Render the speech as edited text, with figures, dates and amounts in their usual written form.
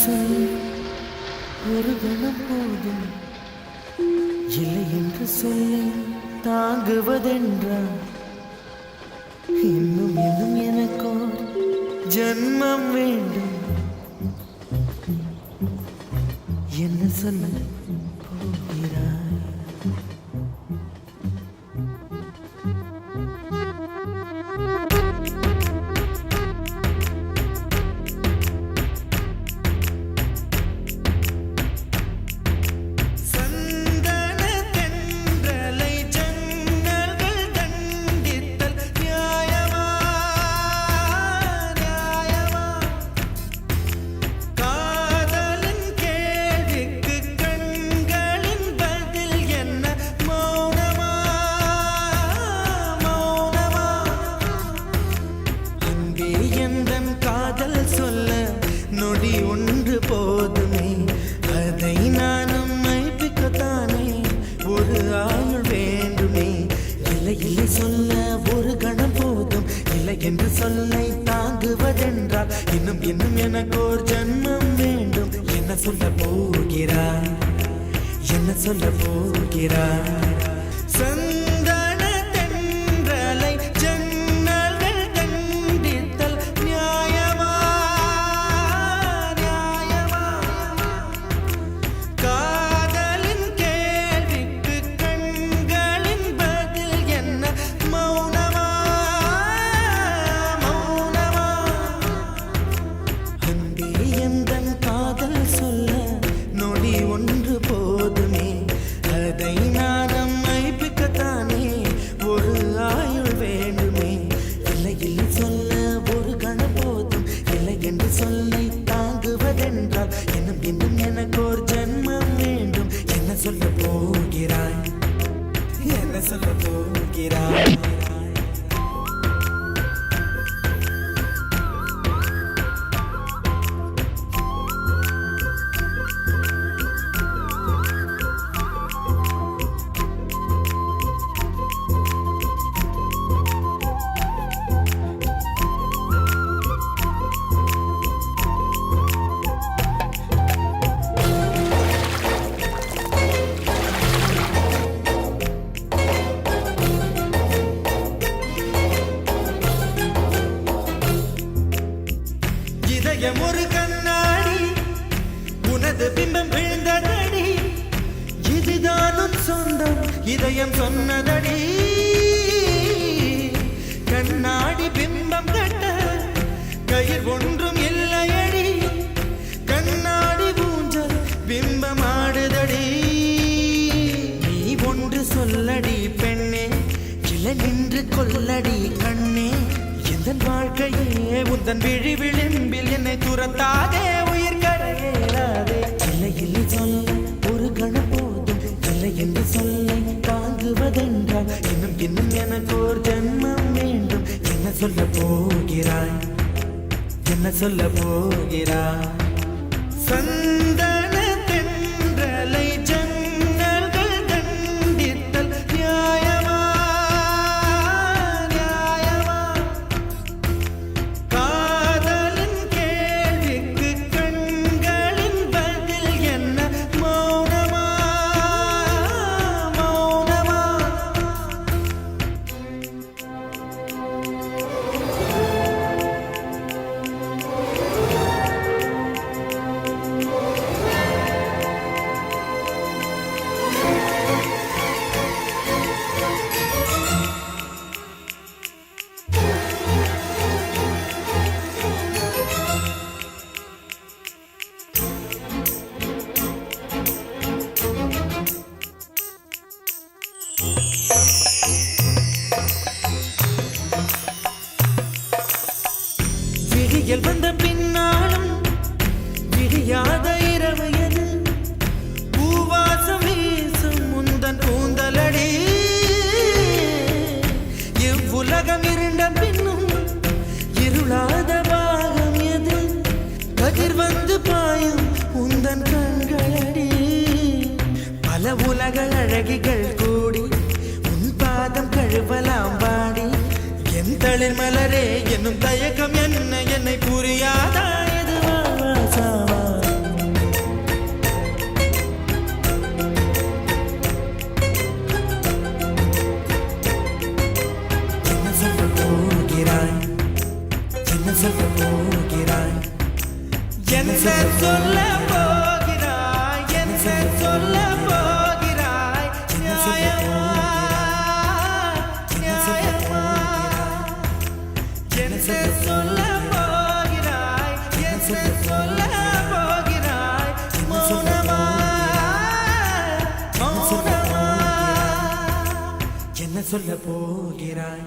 சொல் ஒரு கணம் போதும் இல்லை என்று சொல்லி தாங்குவதென்றால் இன்னும் இன்னும் எனக்கோர் ஜன்மம் வேண்டும் என்ன சொல்ல போகிறாய் நொடி ஒன்று போதுமே அதை நானும் மைப்பிக்கத்தானே ஒரு ஆயுள் வேண்டுமே இல்லை இல்லை சொல்ல ஒரு கணம் போதும் இல்லை என்று சொல்லை தாங்குவதென்றால் இன்னும் இன்னும் எனக்கு ஒரு ஜன்மம் வேண்டும் என்ன சொல்ல போகிறாய் என்ன சொல்ல போகிறாய் சொல்லை தாங்குவதென்றால் இன்னும் இன்னும் எனக்கு ஒரு ஜன்மம் வேண்டும் என்ன சொல்ல போகிறாய் என்ன சொல்ல போகிறாய் ஒரு கண்ணாடி உனது பிம்பம் விழுந்ததடி இதுதானும் சொந்தம் இதயம் சொன்னதடி கண்ணாடி பிம்பம் கட்ட கயிர் ஒன்றும் இல்லையடி கண்ணாடி ஊஞ்சல் பிம்பம் ஆடுதடி நீ ஒன்று சொல்லடி பெண்ணே கிளை நின்று கொல்லடி கண்ணே என் வாழ்க்கையே உந்தன் விழி விளிம்பில் என்னை துரத்தாதே உயிர் கரையேறாதே இல்லை இல்லை சொல்ல ஒரு கணம் போதும் இல்லை என்று சொல்லை தாங்குவதென்றால் இன்னும் இன்னும் எனக்கு ஒரு ஜன்மம் வேண்டும் என்ன சொல்ல போகிறாய் என்ன சொல்ல போகிறாய் சந்தன தென்றலை ஜன்னல்கள் கண்டித்தல் நியாயமா விடியல் வந்த பின்னாலும் விடியாத இரவு எது பூவாசம் வீசும் முந்தன் கூந்தலடி இவ்வுலகம் இருண்ட பின்னும் இருளாத பாகம் எது கதிர் வந்து பாயும் உந்தன் கண்களடி பல உலக அழகிகள் கூடி உன் பாதம் கழுவலாம் பாடி என் தளிர் மலரே என்னும் தயக்கம் என்ன என்னை புரியாதா எதுவா சாவா போகிறாய் என்ன சொல்ல போகிறாய் என்ன சொல்ல போகிறாய் என்ன சொல்ல போகிறாய் நியாயமா நியாயமா என்ன சொல்ல போகிறாய் என்ன சொல்ல போகிறாய் மௌனமா மௌனமா என்ன சொல்ல போகிறாய்